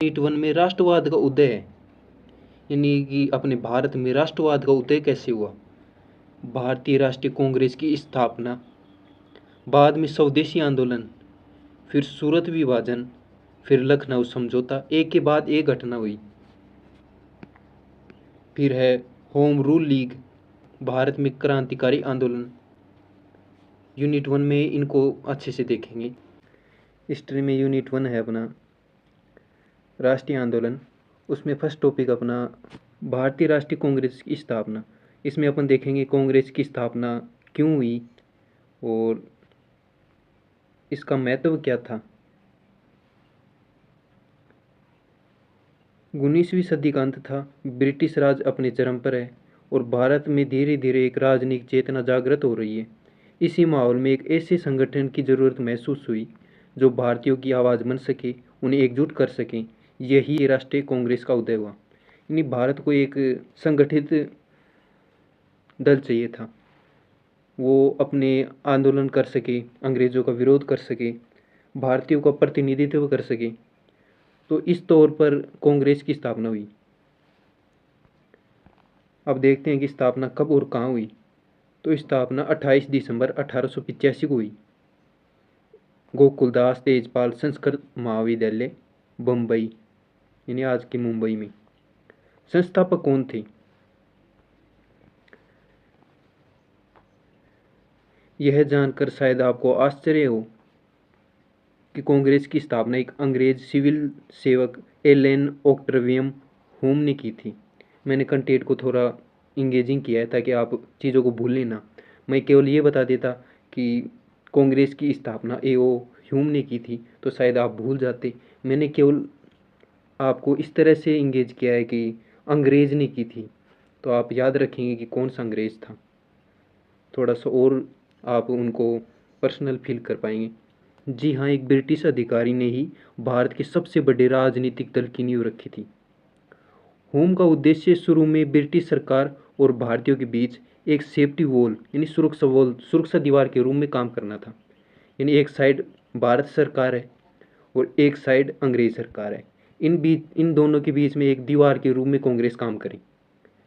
Unit 1 में राष्ट्रवाद का उदय, यानी कि अपने भारत में राष्ट्रवाद का उदय कैसे हुआ। भारतीय राष्ट्रीय कांग्रेस की स्थापना, बाद में स्वदेशी आंदोलन, फिर सूरत विभाजन, फिर लखनऊ समझौता, एक के बाद एक घटना हुई। फिर है होम रूल लीग, भारत में क्रांतिकारी आंदोलन। यूनिट 1 में इनको अच्छे से देखेंगे। हिस्ट्री में यूनिट 1 है अपना राष्ट्रीय आंदोलन, उसमें फर्स्ट टॉपिक अपना भारतीय राष्ट्रीय कांग्रेस की स्थापना। इसमें अपन देखेंगे कांग्रेस की स्थापना क्यों हुई और इसका महत्व क्या था। 19वीं सदी का अंत था, ब्रिटिश राज अपने चरम पर है और भारत में धीरे धीरे एक राजनीतिक चेतना जागृत हो रही है। इसी माहौल में एक ऐसे संगठन की ज़रूरत महसूस हुई जो भारतीयों की आवाज़ बन सके, उन्हें एकजुट कर सके। यही राष्ट्रीय कांग्रेस का उदय हुआ। यानी भारत को एक संगठित दल चाहिए था, वो अपने आंदोलन कर सके, अंग्रेज़ों का विरोध कर सके, भारतीयों का प्रतिनिधित्व कर सके। तो इस तौर पर कांग्रेस की स्थापना हुई। अब देखते हैं कि स्थापना कब और कहाँ हुई। तो स्थापना 28 दिसंबर 1885 को हुई, गोकुलदास तेजपाल संस्कृत महाविद्यालय, बम्बई, यानी आज की मुंबई में। संस्थापक कौन थे? यह जानकर शायद आपको आश्चर्य हो कि कांग्रेस की स्थापना एक अंग्रेज सिविल सेवक एलन ऑक्ट्रवियम होम ने की थी। मैंने कंटेंट को थोड़ा इंगेजिंग किया है ताकि आप चीज़ों को भूलें ना। मैं केवल ये बता देता कि कांग्रेस की स्थापना ए.ओ. ह्यूम ने की थी तो शायद आप भूल जाते। मैंने केवल आपको इस तरह से इंगेज किया है कि अंग्रेज़ ने की थी, तो आप याद रखेंगे कि कौन सा अंग्रेज़ था। थोड़ा सा और आप उनको पर्सनल फील कर पाएंगे। जी हाँ, एक ब्रिटिश अधिकारी ने ही भारत के सबसे बड़े राजनीतिक दल की नींव रखी थी। होम का उद्देश्य शुरू में ब्रिटिश सरकार और भारतीयों के बीच एक सेफ्टी वॉल यानी सुरक्षा दीवार के रूप में काम करना था। यानी एक साइड भारत सरकार है और एक साइड अंग्रेज सरकार है, इन दोनों के बीच में एक दीवार के रूप में कांग्रेस काम करे,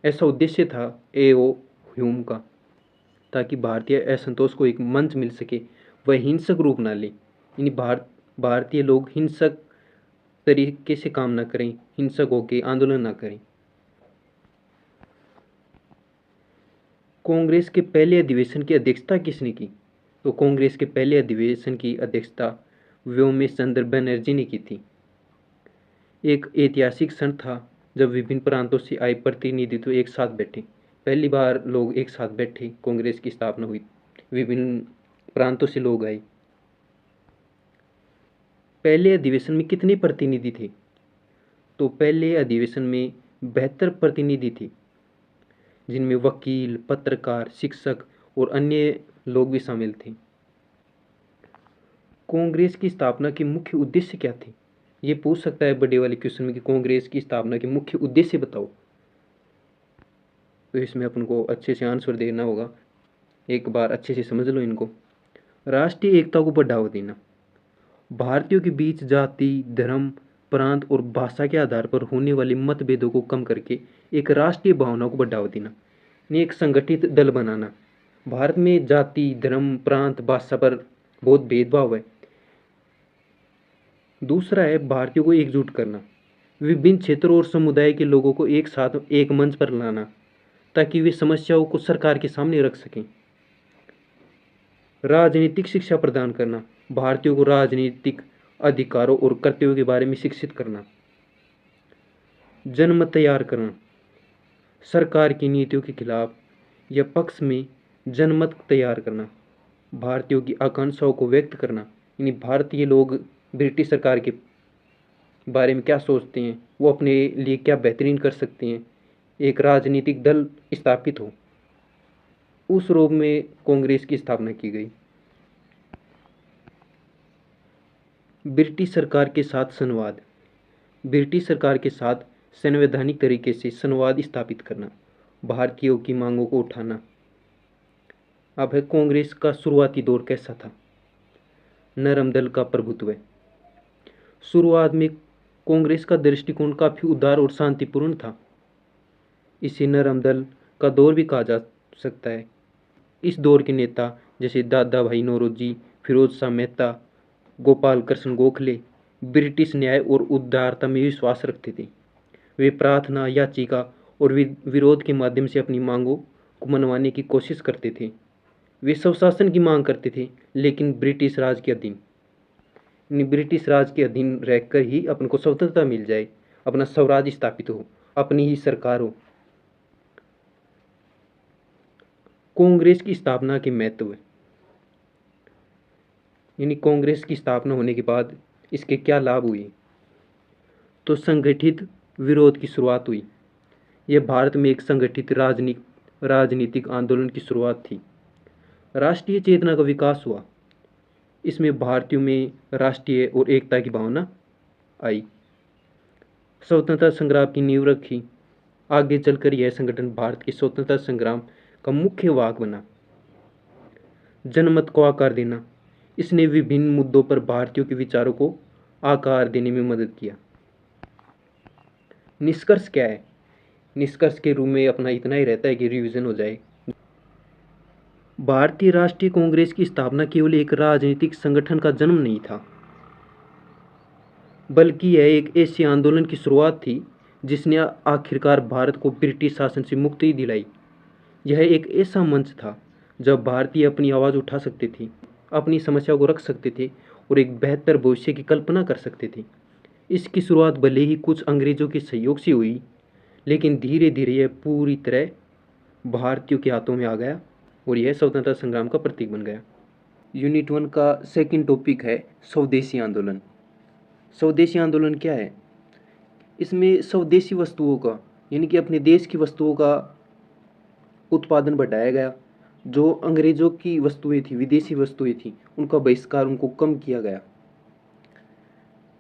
ऐसा उद्देश्य था ए.ओ. ह्यूम का, ताकि भारतीय असंतोष को एक मंच मिल सके, वह हिंसक रूप ना ले। यानी भारतीय लोग हिंसक तरीके से काम ना करें, हिंसक होकर आंदोलन ना करें। कांग्रेस के पहले अधिवेशन की अध्यक्षता किसने की? तो कांग्रेस के पहले अधिवेशन की अध्यक्षता व्योमेश चंद्र बनर्जी ने की थी। एक ऐतिहासिक क्षण था जब विभिन्न प्रांतों से आए प्रतिनिधित्व एक साथ बैठे। पहली बार लोग एक साथ बैठे, कांग्रेस की स्थापना हुई, विभिन्न प्रांतों से लोग आए। पहले अधिवेशन में कितने प्रतिनिधि थे? तो पहले अधिवेशन में 72 प्रतिनिधि थे, जिनमें वकील, पत्रकार, शिक्षक और अन्य लोग भी शामिल थे। कांग्रेस की स्थापना के मुख्य उद्देश्य क्या थे? ये पूछ सकता है बड़े वाले क्वेश्चन में कि कांग्रेस की स्थापना के मुख्य उद्देश्य बताओ। तो इसमें अपन को अच्छे से आंसर देना होगा, एक बार अच्छे से समझ लो इनको। राष्ट्रीय एकता को बढ़ावा देना, भारतीयों के बीच जाति, धर्म, प्रांत और भाषा के आधार पर होने वाले मतभेदों को कम करके एक राष्ट्रीय भावना को बढ़ावा देना, यानी एक संगठित दल बनाना। भारत में जाति, धर्म, प्रांत, भाषा पर बहुत भेदभाव है। दूसरा है भारतीयों को एकजुट करना, विभिन्न क्षेत्रों और समुदाय के लोगों को एक साथ एक मंच पर लाना ताकि वे समस्याओं को सरकार के सामने रख सकें। राजनीतिक शिक्षा प्रदान करना, भारतीयों को राजनीतिक अधिकारों और कर्तव्यों के बारे में शिक्षित करना। जनमत तैयार करना, सरकार की नीतियों के खिलाफ या पक्ष में जनमत तैयार करना, भारतीयों की आकांक्षाओं को व्यक्त करना, यानी भारतीय लोग ब्रिटिश सरकार के बारे में क्या सोचते हैं, वो अपने लिए क्या बेहतरीन कर सकते हैं, एक राजनीतिक दल स्थापित हो। उस रूप में कांग्रेस की स्थापना की गई। ब्रिटिश सरकार के साथ संवाद, ब्रिटिश सरकार के साथ संवैधानिक तरीके से संवाद स्थापित करना, भारतीयों की मांगों को उठाना। अब है कांग्रेस का शुरुआती दौर कैसा था? नरम दल का प्रभुत्व है। शुरुआत में कांग्रेस का दृष्टिकोण काफ़ी उदार और शांतिपूर्ण था। इसे नरम दल का दौर भी कहा जा सकता है। इस दौर के नेता जैसे दादा भाई नौरोजी, फिरोज शाह मेहता, गोपाल कृष्ण गोखले ब्रिटिश न्याय और उदारता में विश्वास रखते थे। वे प्रार्थना, याचिका और विरोध के माध्यम से अपनी मांगों को मनवाने की कोशिश करते थे। वे स्वशासन की मांग करते थे, लेकिन ब्रिटिश राज के अधीन, यानी ब्रिटिश राज के अधीन रहकर ही अपन को स्वतंत्रता मिल जाए, अपना स्वराज स्थापित हो, अपनी ही सरकार हो। कांग्रेस की स्थापना के महत्व, यानी कांग्रेस की स्थापना होने के बाद इसके क्या लाभ हुए। तो संगठित विरोध की शुरुआत हुई। यह भारत में एक संगठित राजनीतिक आंदोलन की शुरुआत थी। राष्ट्रीय चेतना का विकास हुआ। इसमें भारतीयों में राष्ट्रीय और एकता की भावना आई। स्वतंत्रता संग्राम की नींव रखी। आगे चलकर यह संगठन भारत के स्वतंत्रता संग्राम का मुख्य वाहक बना। जनमत को आकार देना। इसने विभिन्न मुद्दों पर भारतीयों के विचारों को आकार देने में मदद किया। निष्कर्ष क्या है? निष्कर्ष के रूप में अपना इतना ही रहता है कि रिवीजन हो जाए। भारतीय राष्ट्रीय कांग्रेस की स्थापना केवल एक राजनीतिक संगठन का जन्म नहीं था, बल्कि यह एक ऐसे आंदोलन की शुरुआत थी जिसने आखिरकार भारत को ब्रिटिश शासन से मुक्ति दिलाई। यह एक ऐसा मंच था जब भारतीय अपनी आवाज़ उठा सकते थे, अपनी समस्या को रख सकते थे और एक बेहतर भविष्य की कल्पना कर सकते थे। इसकी शुरुआत भले ही कुछ अंग्रेज़ों के सहयोग से हुई, लेकिन धीरे धीरे यह पूरी तरह भारतीयों के हाथों में आ गया और यह स्वतंत्रता संग्राम का प्रतीक बन गया। यूनिट 1 का सेकंड टॉपिक है स्वदेशी आंदोलन। स्वदेशी आंदोलन क्या है? इसमें स्वदेशी वस्तुओं का, यानी कि अपने देश की वस्तुओं का उत्पादन बढ़ाया गया। जो अंग्रेज़ों की वस्तुएं थी, विदेशी वस्तुएं थी, उनका बहिष्कार, उनको कम किया गया।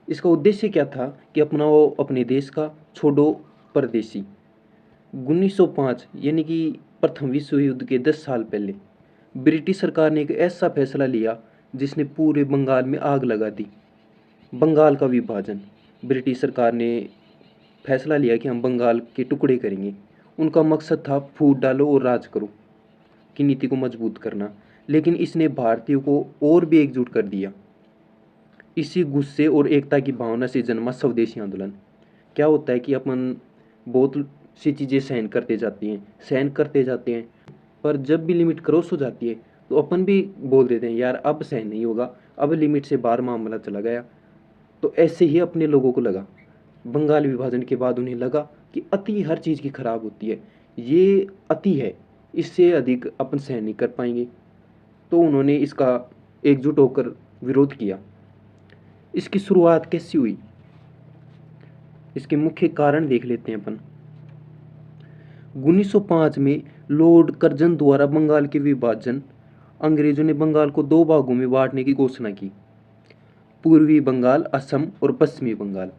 इसका उद्देश्य क्या था कि अपनाओ अपने देश का, छोड़ो परदेशी। 1905 यानी कि प्रथम विश्व युद्ध के 10 साल पहले ब्रिटिश सरकार ने एक ऐसा फैसला लिया जिसने पूरे बंगाल में आग लगा दी। बंगाल का विभाजन। ब्रिटिश सरकार ने फैसला लिया कि हम बंगाल के टुकड़े करेंगे। उनका मकसद था फूट डालो और राज करो की नीति को मजबूत करना, लेकिन इसने भारतीयों को और भी एकजुट कर दिया। इसी गुस्से और एकता की भावना से जन्मा स्वदेशी आंदोलन। क्या होता है कि अपन बहुत सी चीज़ें सहन करते जाते हैं, पर जब भी लिमिट क्रॉस हो जाती है तो अपन भी बोल देते हैं यार अब सहन नहीं होगा, अब लिमिट से बाहर मामला चला गया। तो ऐसे ही अपने लोगों को लगा, बंगाल विभाजन के बाद उन्हें लगा कि अति हर चीज़ की खराब होती है, ये अति है, इससे अधिक अपन सहन नहीं कर पाएंगे। तो उन्होंने इसका एकजुट होकर विरोध किया। इसकी शुरुआत कैसी हुई, इसके मुख्य कारण देख लेते हैं अपन। 1905 में लॉर्ड कर्जन द्वारा बंगाल के विभाजन, अंग्रेजों ने बंगाल को 2 भागों में बांटने की घोषणा की, पूर्वी बंगाल, असम और पश्चिमी बंगाल।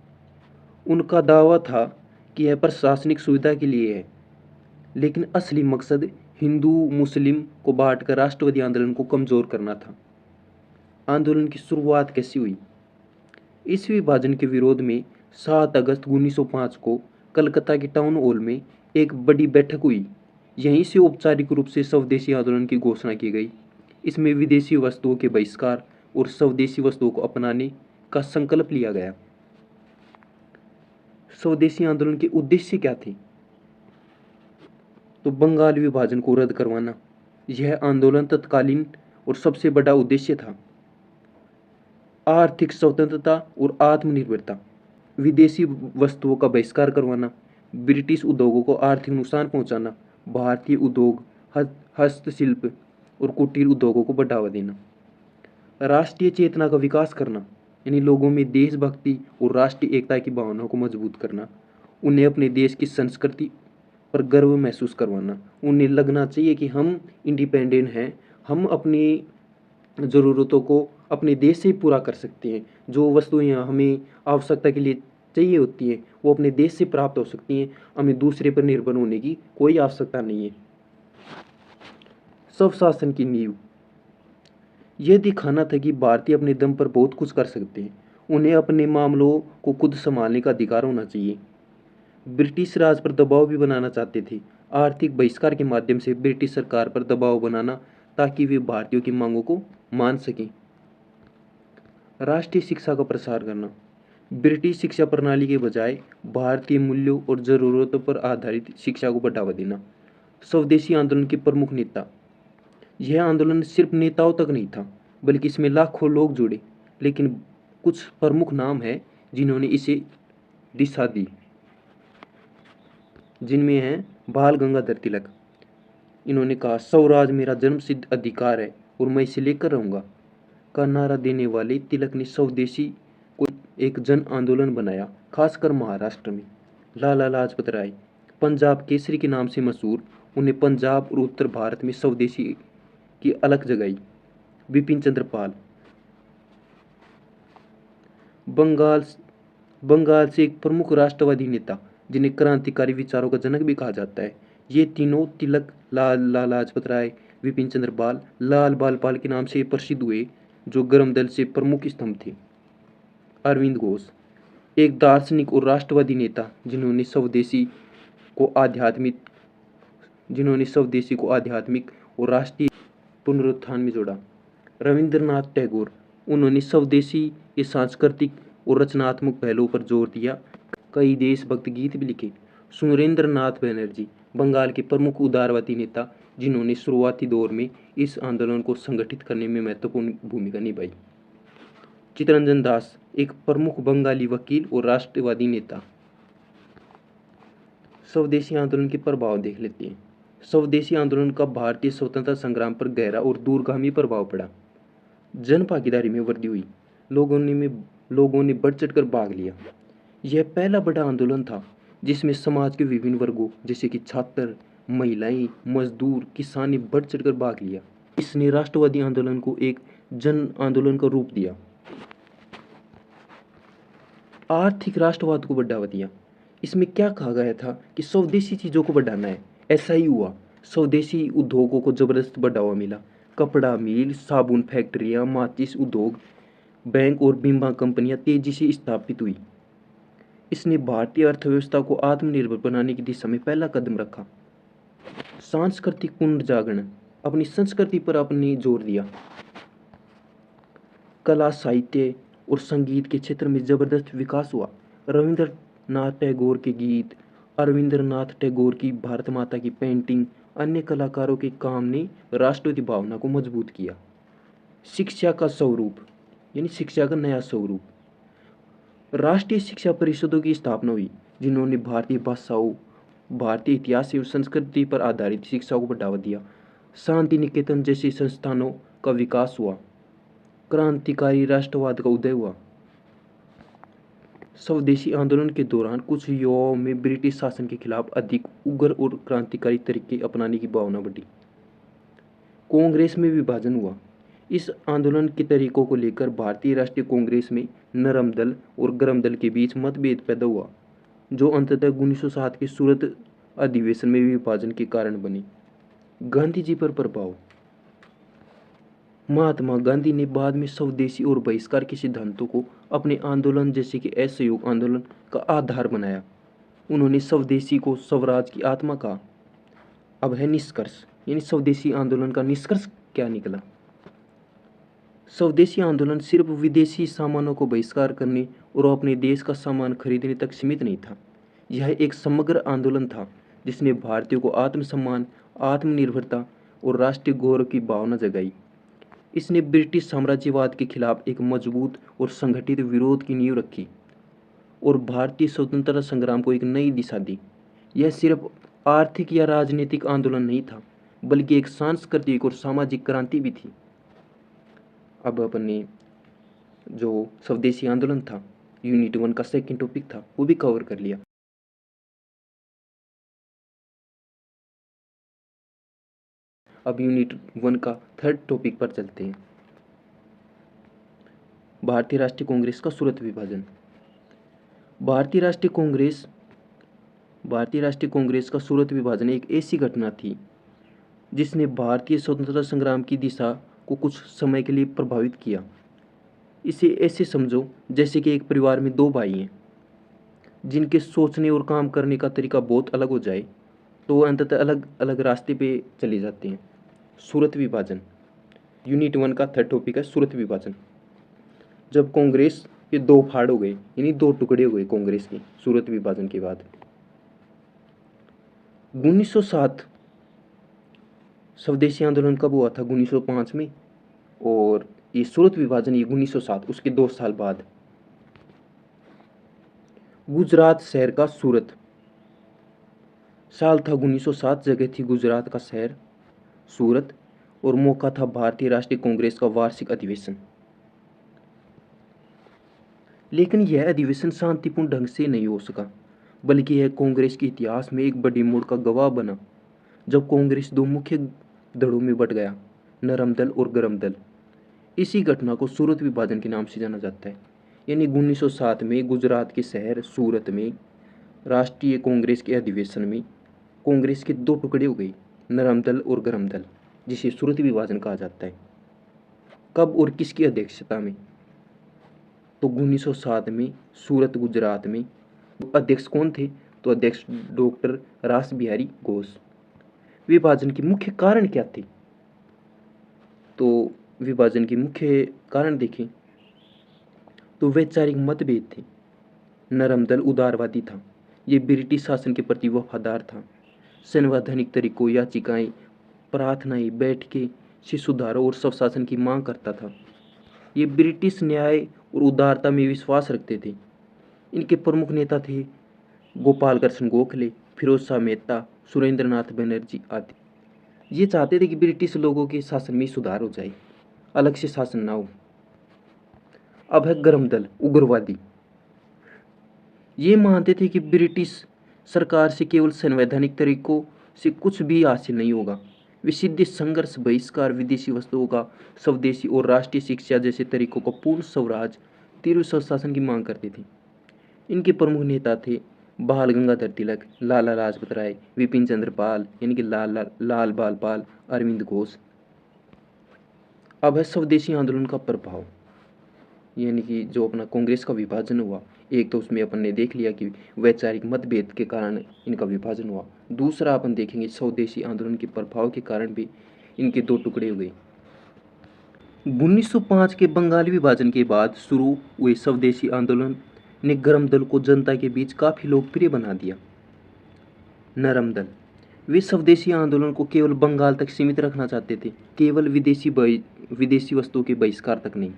उनका दावा था कि यह प्रशासनिक सुविधा के लिए है, लेकिन असली मकसद हिंदू मुस्लिम को बांटकर राष्ट्रवादी आंदोलन को कमजोर करना था। आंदोलन की शुरुआत कैसी हुई? इस विभाजन के विरोध में 7 अगस्त 1905 को कलकत्ता के टाउन हॉल में एक बड़ी बैठक हुई। यहीं से औपचारिक रूप से स्वदेशी आंदोलन की घोषणा की गई। इसमें विदेशी वस्तुओं के बहिष्कार और स्वदेशी वस्तुओं को अपनाने का संकल्प लिया गया। स्वदेशी आंदोलन के उद्देश्य क्या थे? तो बंगाल विभाजन को रद्द करवाना, यह आंदोलन तत्कालीन और सबसे बड़ा उद्देश्य था। आर्थिक स्वतंत्रता और आत्मनिर्भरता, विदेशी वस्तुओं का बहिष्कार करवाना, ब्रिटिश उद्योगों को आर्थिक नुकसान पहुंचाना, भारतीय उद्योग, हस्तशिल्प और कुटीर उद्योगों को बढ़ावा देना। राष्ट्रीय चेतना का विकास करना, यानी लोगों में देशभक्ति और राष्ट्रीय एकता की भावना को मजबूत करना, उन्हें अपने देश की संस्कृति पर गर्व महसूस करवाना। उन्हें लगना चाहिए कि हम इंडिपेंडेंट हैं, हम अपनी ज़रूरतों को अपने देश से ही पूरा कर सकते हैं। जो वस्तुएं हमें आवश्यकता के लिए चाहिए होती हैं वो अपने देश से प्राप्त हो सकती हैं, हमें दूसरे पर निर्भर होने की कोई आवश्यकता नहीं है। स्वशासन की नींव, यह दिखाना था कि भारतीय अपने दम पर बहुत कुछ कर सकते हैं उन्हें अपने मामलों को खुद संभालने का अधिकार होना चाहिए। ब्रिटिश राज पर दबाव भी बनाना चाहते थे। आर्थिक बहिष्कार के माध्यम से ब्रिटिश सरकार पर दबाव बनाना ताकि वे भारतीयों की मांगों को मान सकें। राष्ट्रीय शिक्षा का प्रसार करना। ब्रिटिश शिक्षा प्रणाली के बजाय भारतीय मूल्यों और ज़रूरतों पर आधारित शिक्षा को बढ़ावा देना। स्वदेशी आंदोलन के प्रमुख नेता। यह आंदोलन सिर्फ नेताओं तक नहीं था, बल्कि इसमें लाखों लोग जुड़े। लेकिन कुछ प्रमुख नाम हैं जिन्होंने इसे दिशा दी, जिनमें हैं बाल गंगाधर तिलक। इन्होंने कहा, स्वराज मेरा जन्मसिद्ध अधिकार है और मैं इसे लेकर रहूँगा का नारा देने वाले तिलक ने स्वदेशी को एक जन आंदोलन बनाया, खासकर महाराष्ट्र में। लाला लाजपत राय, पंजाब केसरी के नाम से मशहूर, उन्हें पंजाब और उत्तर भारत में स्वदेशी की अलग जगाई। बिपिन चंद्र पाल, बंगाल से एक प्रमुख राष्ट्रवादी नेता जिन्हें क्रांतिकारी विचारों का जनक भी कहा जाता है। ये तीनों तिलक, लाला लाजपत राय, बिपिन चंद्र पाल, लाल बाल पाल के नाम से प्रसिद्ध हुए, जो गर्म दल से प्रमुख स्तंभ थे। अरविंद घोष, एक दार्शनिक और राष्ट्रवादी नेता जिन्होंने स्वदेशी को आध्यात्मिक और राष्ट्रीय पुनरुत्थान में जोड़ा। रविंद्रनाथ टैगोर, उन्होंने स्वदेशी के सांस्कृतिक और रचनात्मक पहलुओं पर जोर दिया, कई देशभक्त गीत भी लिखे। सुरेंद्र नाथ बनर्जी, बंगाल के प्रमुख उदारवादी नेता जिन्होंने शुरुआती दौर में इस आंदोलन को संगठित करने में महत्वपूर्ण भूमिका निभाई। चित्तरंजन दास, एक प्रमुख बंगाली वकील और राष्ट्रवादी नेता। स्वदेशी आंदोलन के प्रभाव देख लेते हैं। स्वदेशी आंदोलन का भारतीय स्वतंत्रता संग्राम पर गहरा और दूरगामी प्रभाव पड़ा। जन भागीदारी में वृद्धि हुई, लोगों ने बढ़ चढ़कर भाग लिया। यह पहला बड़ा आंदोलन था जिसमें समाज के विभिन्न वर्गों जैसे कि छात्र, महिलाएं, मजदूर, किसान ने बढ़ चढ़कर भाग लिया। इसने राष्ट्रवादी आंदोलन को एक जन आंदोलन का रूप दिया। आर्थिक राष्ट्रवाद को बढ़ावा दिया। इसमें क्या कहा गया था कि स्वदेशी चीज़ों को बढ़ाना है, ऐसा ही हुआ। स्वदेशी उद्योगों को जबरदस्त बढ़ावा मिला। कपड़ा मिल, साबुन फैक्ट्रियाँ, माचिस उद्योग, बैंक और बीमा कंपनियां तेजी से स्थापित हुई। इसने भारतीय अर्थव्यवस्था को आत्मनिर्भर बनाने की दिशा में पहला कदम रखा। सांस्कृतिक पुनर्जागरण, अपनी संस्कृति पर अपने जोर दिया। कला, साहित्य और संगीत के क्षेत्र में जबरदस्त विकास हुआ। रविंद्रनाथ टैगोर के गीत, अरविंद्रनाथ टैगोर की भारत माता की पेंटिंग, अन्य कलाकारों के काम ने राष्ट्रवादी भावना को मजबूत किया। शिक्षा का स्वरूप, यानी शिक्षा का नया स्वरूप। राष्ट्रीय शिक्षा परिषदों की स्थापना हुई जिन्होंने भारतीय भाषाओं, भारतीय इतिहास और संस्कृति पर आधारित शिक्षा को बढ़ावा दिया। शांति निकेतन जैसे संस्थानों का विकास हुआ। क्रांतिकारी राष्ट्रवाद का उदय हुआ। स्वदेशी आंदोलन के दौरान कुछ युवाओं में ब्रिटिश शासन के खिलाफ अधिक उग्र और क्रांतिकारी तरीके अपनाने की भावना बढ़ी। कांग्रेस में विभाजन हुआ। इस आंदोलन के तरीकों को लेकर भारतीय राष्ट्रीय कांग्रेस में नरम दल और गर्म दल के बीच मतभेद पैदा हुआ, जो अंततः 1907 के सूरत अधिवेशन में विभाजन के कारण बनी। गांधी जी पर प्रभाव। महात्मा गांधी ने बाद में स्वदेशी और बहिष्कार के सिद्धांतों को अपने आंदोलन जैसे कि असहयोग आंदोलन का आधार बनाया। उन्होंने स्वदेशी को स्वराज की आत्मा कहा। अब है निष्कर्ष, यानी स्वदेशी आंदोलन का निष्कर्ष क्या निकला। स्वदेशी आंदोलन सिर्फ विदेशी सामानों को बहिष्कार करने और अपने देश का सामान खरीदने तक सीमित नहीं था। यह एक समग्र आंदोलन था जिसने भारतीयों को आत्मसम्मान, आत्मनिर्भरता और राष्ट्रीय गौरव की भावना जगाई। इसने ब्रिटिश साम्राज्यवाद के खिलाफ एक मजबूत और संगठित विरोध की नींव रखी और भारतीय स्वतंत्रता संग्राम को एक नई दिशा दी। यह सिर्फ आर्थिक या राजनीतिक आंदोलन नहीं था, बल्कि एक सांस्कृतिक और सामाजिक क्रांति भी थी। अब अपने जो स्वदेशी आंदोलन था, यूनिट 1 का सेकंड टॉपिक था, वो भी कवर कर लिया। अब यूनिट 1 का थर्ड टॉपिक पर चलते हैं। भारतीय राष्ट्रीय कांग्रेस का सूरत विभाजन। भारतीय राष्ट्रीय कांग्रेस का सूरत विभाजन एक ऐसी घटना थी जिसने भारतीय स्वतंत्रता संग्राम की दिशा को कुछ समय के लिए प्रभावित किया। इसे ऐसे समझो जैसे कि एक परिवार में दो भाई हैं जिनके सोचने और काम करने का तरीका बहुत अलग हो जाए तो वो अंततः अलग अलग रास्ते पे चले जाते हैं। सूरत विभाजन, यूनिट 1 का थर्ड टॉपिक है सूरत विभाजन। जब कांग्रेस के दो फाड़ हो गए, यानी दो टुकड़े हो गए कांग्रेस के सूरत विभाजन के बाद, 1907 स्वदेशी आंदोलन कब हुआ था? 1905 में। और ये सूरत विभाजन ये 1907 उसके 2 साल बाद। गुजरात शहर का सूरत, साल था 1907, जगह थी गुजरात का शहर सूरत, और मौका था भारतीय राष्ट्रीय कांग्रेस का वार्षिक अधिवेशन। लेकिन यह अधिवेशन शांतिपूर्ण ढंग से नहीं हो सका, बल्कि यह कांग्रेस के इतिहास में एक बड़ी मोड़ का गवाह बना, जब कांग्रेस दो मुख्य दलों में बट गया, नरम दल और गरम दल। इसी घटना को सूरत विभाजन के नाम से जाना जाता है। यानी 1907 में गुजरात के शहर सूरत में राष्ट्रीय कांग्रेस के अधिवेशन में कांग्रेस के दो टुकड़े हो गए, नरम दल और गरम दल, जिसे सूरत विभाजन कहा जाता है। कब और किसकी अध्यक्षता में? तो 1907 में सूरत गुजरात में। अध्यक्ष कौन थे? तो अध्यक्ष डॉक्टर रास बिहारी घोष। विभाजन के मुख्य कारण क्या थे? तो विभाजन के मुख्य कारण देखें तो वैचारिक मतभेद थे। नरम दल उदारवादी था, ये ब्रिटिश शासन के प्रति वफादार था। संवैधानिक तरीकों, याचिकाएं, प्रार्थनाएं, बैठकें से सुधारों और स्वशासन की मांग करता था। ये ब्रिटिश न्याय और उदारता में विश्वास रखते थे। इनके प्रमुख नेता थे गोपाल कृष्ण गोखले, फिरोज शाह मेहता, सुरेंद्रनाथ बनर्जी आदि। ये चाहते थे कि ब्रिटिश लोगों के शासन में सुधार हो जाए, अलग से शासन ना हो। अब है गरम दल, उग्रवादी। ये मानते थे कि ब्रिटिश सरकार से केवल संवैधानिक तरीकों से कुछ भी हासिल नहीं होगा। वे सीधे संघर्ष, बहिष्कार, विदेशी वस्तुओं का स्वदेशी और राष्ट्रीय शिक्षा जैसे तरीकों का पूर्ण स्वराज, तीव्र स्वशासन की मांग करते थे। इनके प्रमुख नेता थे बाल गंगाधर तिलक, लाला लाजपत राय, विपिन चंद्र पाल यानी कि लाल बाल पाल, अरविंद घोष। अब है स्वदेशी आंदोलन का प्रभाव, यानी कि जो अपना कांग्रेस का विभाजन हुआ, एक तो उसमें अपन ने देख लिया कि वैचारिक मतभेद के कारण इनका विभाजन हुआ। दूसरा अपन देखेंगे स्वदेशी आंदोलन के प्रभाव के कारण भी इनके दो टुकड़े हुए। 1905 के बंगाली विभाजन के बाद शुरू हुए स्वदेशी आंदोलन ने गरम दल को जनता के बीच काफ़ी लोकप्रिय बना दिया। नरम दल, वे स्वदेशी आंदोलन को केवल बंगाल तक सीमित रखना चाहते थे, केवल विदेशी वस्तुओं के बहिष्कार तक नहीं।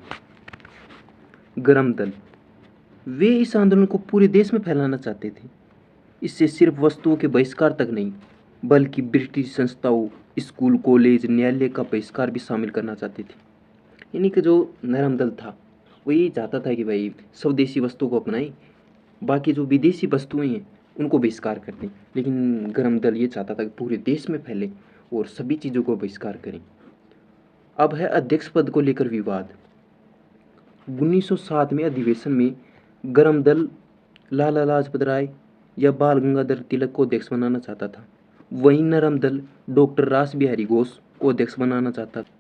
गरम दल, वे इस आंदोलन को पूरे देश में फैलाना चाहते थे। इससे सिर्फ वस्तुओं के बहिष्कार तक नहीं, बल्कि ब्रिटिश संस्थाओं, स्कूल, कॉलेज, न्यायालय का बहिष्कार भी शामिल करना चाहते थे। यानी कि जो नरम दल था वो यही चाहता था कि भाई स्वदेशी वस्तुओं को अपनाएं, बाकी जो विदेशी वस्तुएं हैं उनको बहिष्कार कर दें। लेकिन गरम दल ये चाहता था कि पूरे देश में फैले और सभी चीज़ों को बहिष्कार करें। अब है अध्यक्ष पद को लेकर विवाद। 1907 में अधिवेशन में गरम दल लाला लाजपत राय या बाल गंगाधर तिलक को अध्यक्ष बनाना चाहता था, वहीं नरम दल डॉक्टर रास बिहारी घोष को अध्यक्ष बनाना चाहता था।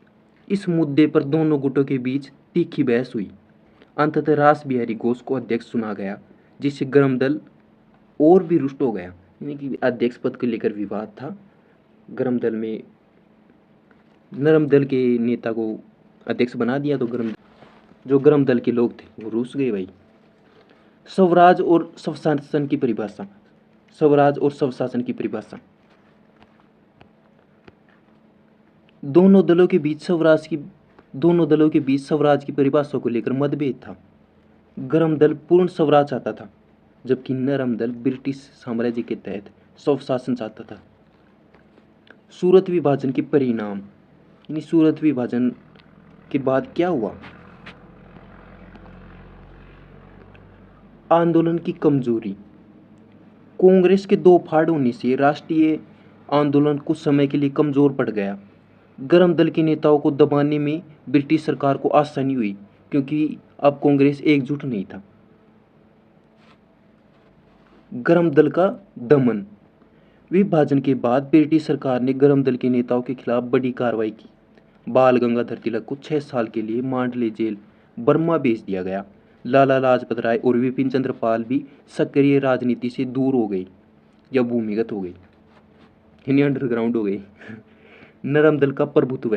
इस मुद्दे पर दोनों गुटों के बीच तीखी बहस हुई। अंततः रास बिहारी घोष को अध्यक्ष चुना गया, जिससे गरम दल और भी रुष्ट हो गया। यानी कि अध्यक्ष पद को लेकर विवाद था गरम दल में, नरम दल के नेता को अध्यक्ष बना दिया तो गरम दल के लोग थे वो रूस गए भाई। स्वराज और स्वशासन की परिभाषा, स्वराज और स्वशासन की परिभाषा, दोनों दलों के बीच स्वराज की परिभाषा को लेकर मतभेद था। गरम दल पूर्ण स्वराज चाहता था, जबकि नरम दल ब्रिटिश साम्राज्य के तहत स्वशासन चाहता था। सूरत विभाजन के परिणाम, यानी सूरत विभाजन के बाद क्या हुआ? आंदोलन की कमजोरी, कांग्रेस के दो फाड़ होने से राष्ट्रीय आंदोलन कुछ समय के लिए कमजोर पड़ गया। गरम दल के नेताओं को दबाने में ब्रिटिश सरकार को आसानी हुई, क्योंकि अब कांग्रेस एकजुट नहीं था। गरम दल का दमन, विभाजन के बाद ब्रिटिश सरकार ने गरम दल के नेताओं के खिलाफ बड़ी कार्रवाई की। बाल गंगाधर तिलक को 6 साल के लिए मांडले जेल बर्मा भेज दिया गया। लाला लाजपत राय और विपिन चंद्र पाल भी सक्रिय राजनीति से दूर हो गई या भूमिगत हो गई, यानी अंडरग्राउंड हो गई। नरम दल का प्रभुत्व,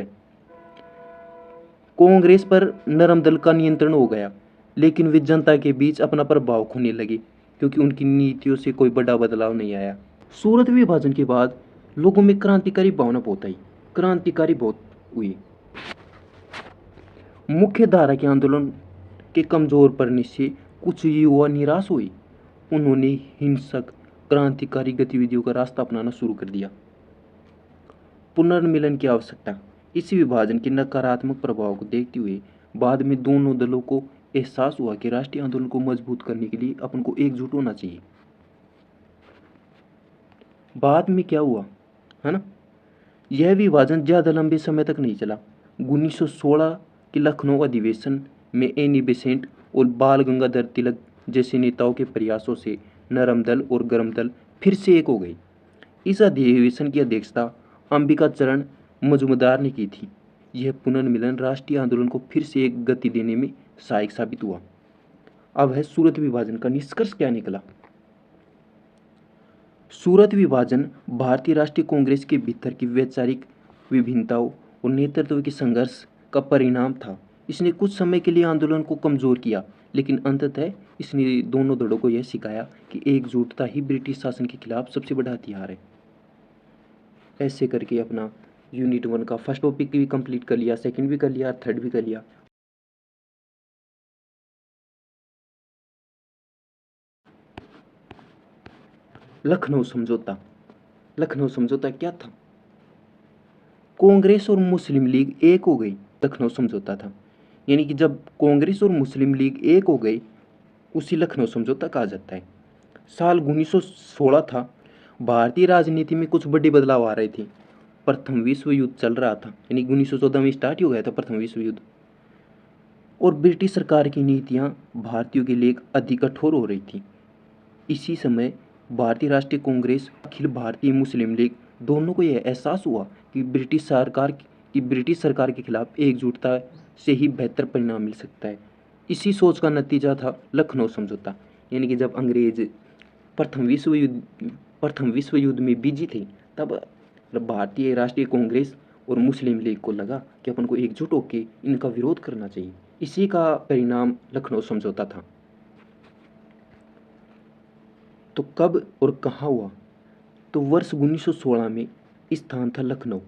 कांग्रेस पर नरम दल का नियंत्रण हो गया, लेकिन वे जनता के बीच अपना प्रभाव खोने लगे क्योंकि उनकी नीतियों से कोई बड़ा बदलाव नहीं आया। सूरत विभाजन के बाद लोगों में क्रांतिकारी भावना बहुत आई, क्रांतिकारी बहुत हुई। मुख्य धारा के आंदोलन के कमजोर पड़ने से कुछ युवा निराश हुए। उन्होंने हिंसक क्रांतिकारी गतिविधियों का रास्ता अपनाना शुरू कर दिया। पुनर्मिलन की आवश्यकता, इस विभाजन के नकारात्मक प्रभाव को देखते हुए बाद में दोनों दलों को एहसास हुआ कि राष्ट्रीय आंदोलन को मजबूत करने के लिए अपन को एकजुट होना चाहिए। बाद में क्या हुआ, है ना, यह विभाजन ज्यादा लंबे समय तक नहीं चला। 1916 के लखनऊ अधिवेशन में एनी बेसेंट और बाल गंगाधर तिलक जैसे नेताओं के प्रयासों से नरम दल और गरम दल फिर से एक हो गई। इस अधिवेशन की अध्यक्षता अंबिका चरण मजूमदार ने की थी। यह पुनर्मिलन राष्ट्रीय आंदोलन को फिर से एक गति देने में सहायक साबित हुआ। अब है सूरत विभाजन का निष्कर्ष क्या निकला। सूरत विभाजन भारतीय राष्ट्रीय कांग्रेस के भीतर की वैचारिक विभिन्नताओं और नेतृत्व के संघर्ष का परिणाम था। इसने कुछ समय के लिए आंदोलन को कमजोर किया, लेकिन अंततः इसने दोनों दलों को यह सिखाया कि एकजुटता ही ब्रिटिश शासन के खिलाफ सबसे बड़ा हथियार है। ऐसे करके अपना यूनिट 1 का फर्स्ट टॉपिक भी कंप्लीट कर लिया, सेकंड भी कर लिया, थर्ड भी कर लिया। लखनऊ समझौता। लखनऊ समझौता क्या था? कांग्रेस और मुस्लिम लीग एक हो गई, लखनऊ समझौता था। यानी कि जब कांग्रेस और मुस्लिम लीग एक हो गई उसी लखनऊ समझौता कहा जाता है। साल 1916 था। भारतीय राजनीति में कुछ बड़े बदलाव आ रहे थे। प्रथम विश्व युद्ध चल रहा था, यानी 1914 में स्टार्ट हो गया था प्रथम विश्व युद्ध, और ब्रिटिश सरकार की नीतियां भारतीयों के लिए अधिक कठोर हो रही थी। इसी समय भारतीय राष्ट्रीय कांग्रेस, अखिल भारतीय मुस्लिम लीग दोनों को यह एहसास हुआ कि ब्रिटिश सरकार के खिलाफ एकजुटता से ही बेहतर परिणाम मिल सकता है। इसी सोच का नतीजा था लखनऊ समझौता। यानी कि जब अंग्रेज प्रथम विश्व युद्ध में बिजी थे, तब भारतीय राष्ट्रीय कांग्रेस और मुस्लिम लीग को लगा कि अपन को एकजुट होकर इनका विरोध करना चाहिए। इसी का परिणाम लखनऊ समझौता था। तो कब और कहाँ हुआ? तो वर्ष 1916 में स्थान था लखनऊ।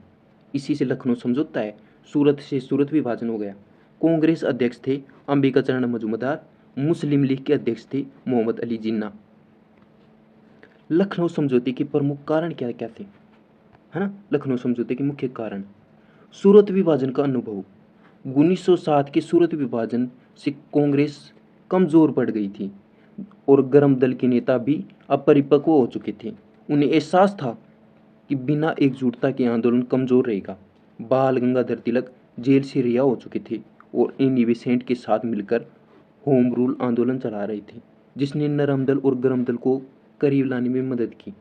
इसी से लखनऊ समझौता है। सूरत से सूरत विभाजन हो गया। कांग्रेस अध्यक्ष थे अंबिका चरण मजूमदार, मुस्लिम लीग के अध्यक्ष थे मोहम्मद अली जिन्ना। लखनऊ समझौते के प्रमुख कारण क्या क्या थे, है ना? लखनऊ समझौते के मुख्य कारण, सूरत विभाजन का अनुभव। 1907 के सूरत विभाजन से कांग्रेस कमजोर पड़ गई थी और गरम दल के नेता भी अपरिपक्व हो चुके थे। उन्हें एहसास था कि बिना एकजुटता के आंदोलन कमजोर रहेगा। बाल गंगाधर तिलक जेल से रिहा हो चुके थे और एनी बेसेंट के साथ मिलकर होम रूल आंदोलन चला रहे थे, जिसने नरम दल और गरम दल को करीब लाने में मदद की।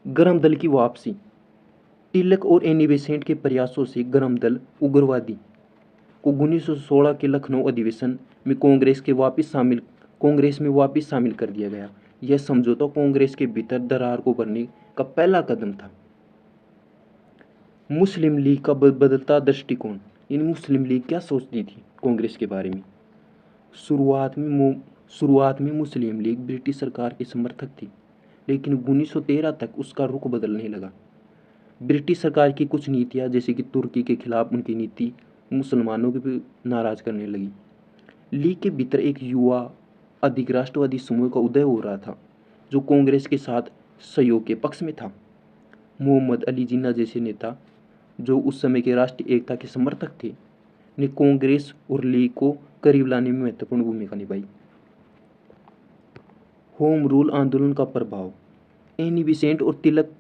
गरम दल की वापसी। तिलक और एनी बेसेंट के प्रयासों से गरम दल उग्रवादी को 1916 के लखनऊ अधिवेशन में कांग्रेस में वापस शामिल कर दिया गया। यह समझौता कांग्रेस के भीतर दरार को भरने का पहला कदम था। मुस्लिम लीग का बदलता दृष्टिकोण। इन मुस्लिम लीग क्या सोचती थी कांग्रेस के बारे में? शुरुआत में मुस्लिम लीग ब्रिटिश सरकार के समर्थक थी, लेकिन 1913 तक उसका रुख बदलने लगा। ब्रिटिश सरकार की कुछ नीतियां, जैसे कि तुर्की के खिलाफ उनकी नीति, मुसलमानों को भी नाराज करने लगी। लीग के भीतर एक युवा अधिक राष्ट्रवादी समूह का उदय हो रहा था, जो कांग्रेस के साथ सहयोग के पक्ष में था। मोहम्मद अली जिन्ना जैसे नेता, जो उस समय के राष्ट्रीय एकता के समर्थक थे, ने कांग्रेस और लीग को करीब लाने में महत्वपूर्ण भूमिका निभाई। होम रूल आंदोलन का प्रभाव। एनी बेसेंट और तिलक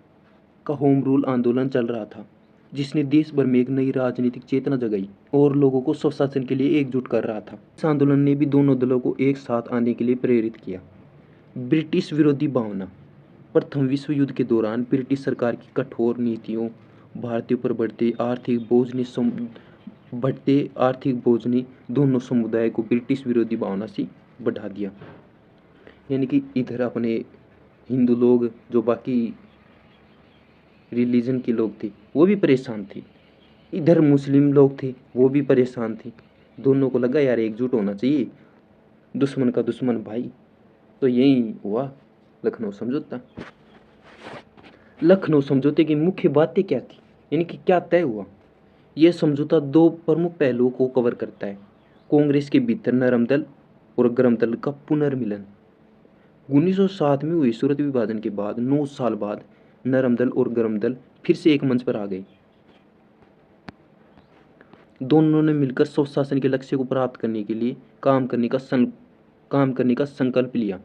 का होम रूल आंदोलन चल रहा था, जिसने देश भर में एक नई राजनीतिक चेतना जगाई और लोगों को स्वशासन के लिए एकजुट कर रहा था। इस आंदोलन ने भी दोनों दलों को एक साथ आने के लिए प्रेरित किया। ब्रिटिश विरोधी भावना। प्रथम विश्व युद्ध के दौरान ब्रिटिश सरकार की कठोर नीतियों, भारतीयों पर बढ़ते आर्थिक बोझ ने बढ़ते आर्थिक बोझ ने दोनों समुदाय को ब्रिटिश विरोधी भावना से बढ़ा दिया। यानी कि इधर अपने हिंदू लोग, जो बाकी रिलीजन के लोग थे, वो भी परेशान थे। इधर मुस्लिम लोग थे, वो भी परेशान थे। दोनों को लगा यार एकजुट होना चाहिए, दुश्मन का दुश्मन भाई। तो यही हुआ लखनऊ समझौता। लखनऊ समझौते की मुख्य बातें क्या थी, यानी कि क्या तय हुआ। यह समझौता दो प्रमुख पहलुओं को कवर करता है। कांग्रेस के भीतर नरम दल और गर्म दल का पुनर्मिलन। 1907 में हुए सूरत विभाजन के बाद 9 साल बाद नरम दल और गर्म दल फिर से एक मंच पर आ गए। दोनों ने मिलकर स्वशासन के लक्ष्य को प्राप्त करने के लिए काम करने का संकल्प लिया।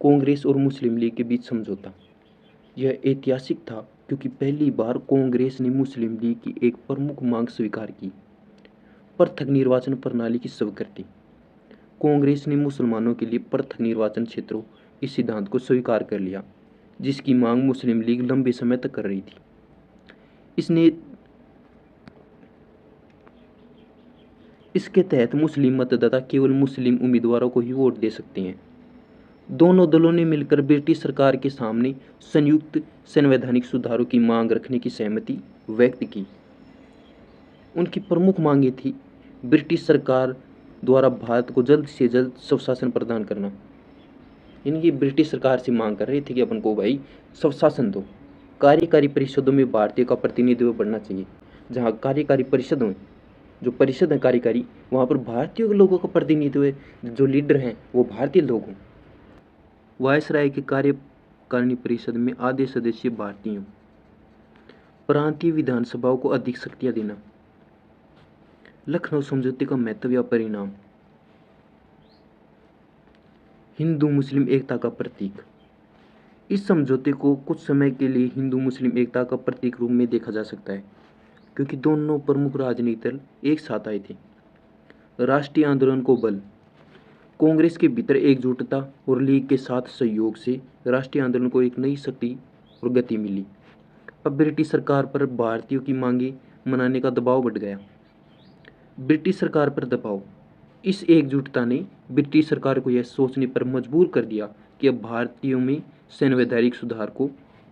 कांग्रेस और मुस्लिम लीग के बीच समझौता। यह ऐतिहासिक था क्योंकि पहली बार कांग्रेस ने मुस्लिम लीग की एक प्रमुख मांग स्वीकार की, पृथक निर्वाचन प्रणाली की स्वीकृति। कांग्रेस ने मुसलमानों के लिए पृथक निर्वाचन क्षेत्रों इस सिद्धांत को स्वीकार कर लिया, जिसकी मांग मुस्लिम लीग लंबे समय तक कर रही थी। इसके तहत मुस्लिम मतदाता केवल मुस्लिम उम्मीदवारों को ही वोट दे सकते हैं। दोनों दलों ने मिलकर ब्रिटिश सरकार के सामने संयुक्त संवैधानिक सुधारों की मांग रखने की सहमति व्यक्त की। उनकी प्रमुख मांगें थी ब्रिटिश सरकार द्वारा भारत को जल्द से जल्द स्वशासन प्रदान करना। यानी ब्रिटिश सरकार से मांग कर रहे थे कि अपन को भाई स्वशासन दो। कार्यकारी परिषदों में भारतीय का प्रतिनिधित्व बढ़ना चाहिए। जहाँ कार्यकारी परिषद हो, जो परिषद है कार्यकारी, वहाँ पर भारतीय लोगों का प्रतिनिधित्व है, जो लीडर हैं वो भारतीय लोग हों। वायसराय के कार्यकारिणी परिषद में आधे सदस्य भारतीय हों। प्रांतीय विधानसभाओं को अधिक शक्तियाँ देना। लखनऊ समझौते का महत्व या परिणाम। हिंदू मुस्लिम एकता का प्रतीक। इस समझौते को कुछ समय के लिए हिंदू मुस्लिम एकता का प्रतीक रूप में देखा जा सकता है, क्योंकि दोनों प्रमुख राजनीतिक दल एक साथ आए थे। राष्ट्रीय आंदोलन को बल। कांग्रेस के भीतर एकजुटता और लीग के साथ सहयोग से राष्ट्रीय आंदोलन को एक नई शक्ति और गति मिली। अब ब्रिटिश सरकार पर भारतीयों की मांगे मनाने का दबाव बढ़ गया। ब्रिटिश सरकार पर दबाव। इस एकजुटता ने ब्रिटिश सरकार को यह सोचने पर मजबूर कर दिया कि अब भारतीयों में संवैधानिक सुधार को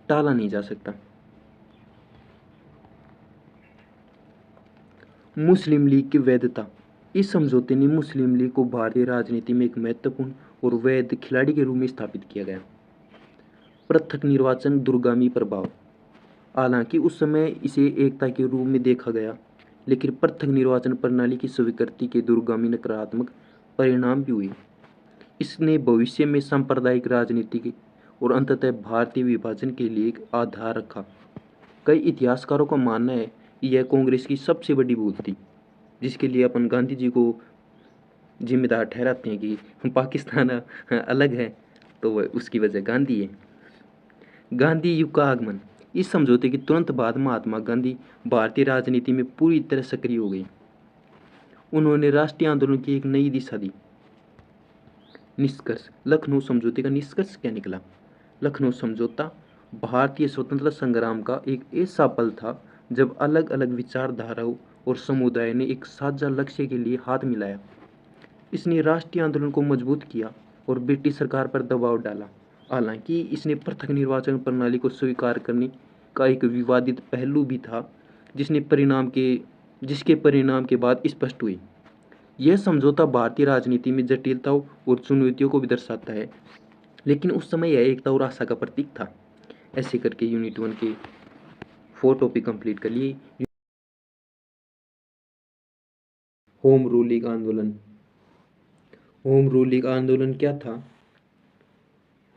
टाला नहीं जा सकता। मुस्लिम लीग की वैधता। इस समझौते ने मुस्लिम लीग को भारतीय राजनीति में एक महत्वपूर्ण और वैध खिलाड़ी के रूप में स्थापित किया गया। पृथक निर्वाचन दूरगामी प्रभाव। हालांकि उस समय इसे एकता के रूप में देखा गया, लेकिन पृथक निर्वाचन प्रणाली की स्वीकृति के दूरगामी नकारात्मक परिणाम भी हुए। इसने भविष्य में सांप्रदायिक राजनीति और अंततः भारतीय विभाजन के लिए एक आधार रखा। कई इतिहासकारों का मानना है कि यह कांग्रेस की सबसे बड़ी भूल थी, जिसके लिए अपन गांधी जी को जिम्मेदार ठहराते हैं कि पाकिस्तान अलग है तो वह उसकी वजह गांधी है। गांधी युग का आगमन। इस समझौते के तुरंत बाद महात्मा गांधी भारतीय राजनीति में पूरी तरह सक्रिय हो गए। उन्होंने राष्ट्रीय आंदोलन की एक नई दिशा दी। निष्कर्ष। लखनऊ समझौते का निष्कर्ष क्या निकला। लखनऊ समझौता भारतीय स्वतंत्रता संग्राम का एक ऐसा पल था जब अलग अलग विचारधाराओं और समुदाय ने एक साझा लक्ष्य के लिए हाथ मिलाया। इसने राष्ट्रीय आंदोलन को मजबूत किया और ब्रिटिश सरकार पर दबाव डाला। हालांकि इसने पृथक निर्वाचन प्रणाली को स्वीकार करने का एक विवादित पहलू भी था, जिसके परिणाम के बाद स्पष्ट हुई। यह समझौता भारतीय राजनीति में जटिलताओं और चुनौतियों को भी दर्शाता है, लेकिन उस समय यह एकता और आशा का प्रतीक था। ऐसे करके यूनिट 1 के 4 टॉपिक कंप्लीट कर लिए। होम रूल लीग आंदोलन। होम रूल लीग आंदोलन क्या था।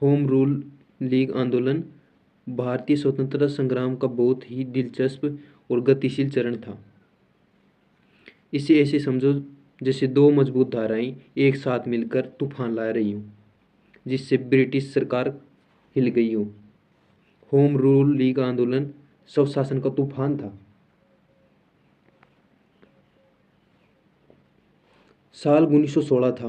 होम रूल लीग आंदोलन भारतीय स्वतंत्रता संग्राम का बहुत ही दिलचस्प और गतिशील चरण था। इसे ऐसे समझो जैसे दो मजबूत धाराएं एक साथ मिलकर तूफान ला रही हों, जिससे ब्रिटिश सरकार हिल गई हो। होम रूल लीग आंदोलन स्वशासन का तूफान था। साल 1916 था।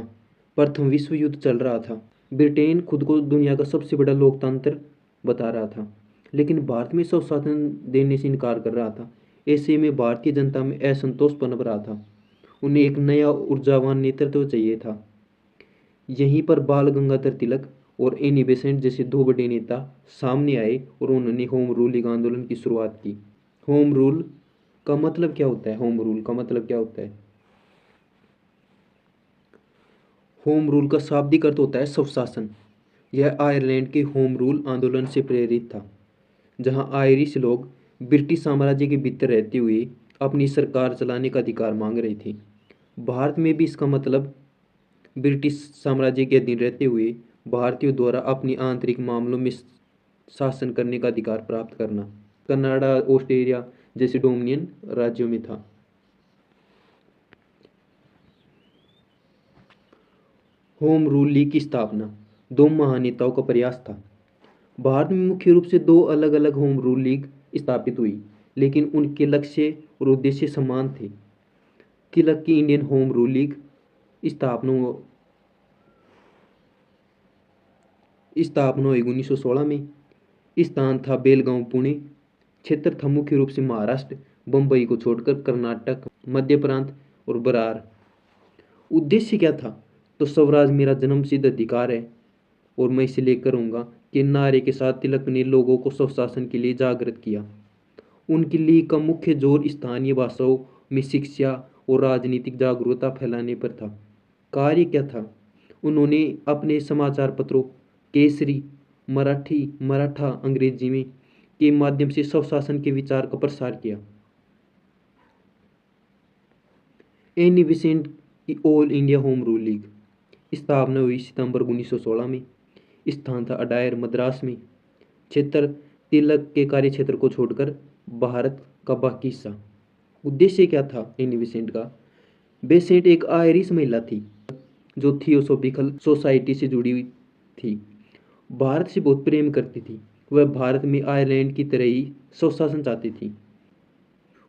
प्रथम विश्व युद्ध चल रहा था। ब्रिटेन खुद को दुनिया का सबसे बड़ा लोकतंत्र बता रहा था, लेकिन भारत में स्वशासन देने से इनकार कर रहा था। ऐसे में भारतीय जनता में असंतोष पनप रहा था। उन्हें एक नया ऊर्जावान नेतृत्व चाहिए था। यहीं पर बाल गंगाधर तिलक और एनी बेसेंट जैसे दो बड़े नेता सामने आए और उन्होंने होम रूलिंग आंदोलन की शुरुआत की। होम रूल का मतलब क्या होता है? होम रूल का मतलब क्या होता है? होम रूल का शाब्दिक अर्थ होता है स्वशासन। यह आयरलैंड के होम रूल आंदोलन से प्रेरित था, जहां आयरिश लोग ब्रिटिश साम्राज्य के भीतर रहते हुए अपनी सरकार चलाने का अधिकार मांग रहे थे। भारत में भी इसका मतलब ब्रिटिश साम्राज्य के अधीन रहते हुए भारतीयों द्वारा अपनी आंतरिक मामलों में शासन करने का अधिकार प्राप्त करना कनाडा, ऑस्ट्रेलिया जैसे डोमिनियन राज्यों में था। होम रूल लीग की स्थापना दो महानेताओं का प्रयास था। भारत में मुख्य रूप से दो अलग अलग होम रूल लीग स्थापित हुई, लेकिन उनके लक्ष्य और उद्देश्य समान थे। तिलक की इंडियन होम रूल लीग स्थापना स्थापना हुई 1916 में। स्थान था बेलगांव, पुणे। क्षेत्र था मुख्य रूप से महाराष्ट्र, बम्बई को छोड़कर कर्नाटक, मध्य प्रांत और बरार। उद्देश्य क्या था? तो स्वराज मेरा जन्मसिद्ध अधिकार है और मैं इसे लेकर रहूंगा के नारे के साथ तिलक ने लोगों को स्वशासन के लिए जागृत किया। उनकी लीग का मुख्य जोर स्थानीय भाषाओं में शिक्षा और राजनीतिक जागरूकता फैलाने पर था। कार्य क्या था? उन्होंने अपने समाचार पत्रों केसरी, मराठी, मराठा, अंग्रेजी में के माध्यम से स्वशासन के विचार का प्रसार किया। एनी बेसेंट की all India home rule league स्थापना हुई सितंबर 1916 में। स्थान था अडायर, मद्रास में। क्षेत्र तिलक के कार्य क्षेत्र को छोड़कर भारत का बाकी हिस्सा। उद्देश्य क्या था एनी बेसेंट का? बेसेंट एक आयरिश महिला थी जो थियोसॉफिकल सोसाइटी से जुड़ी हुई थी। भारत से बहुत प्रेम करती थी। वह भारत में आयरलैंड की तरह ही स्वशासन चाहती थी।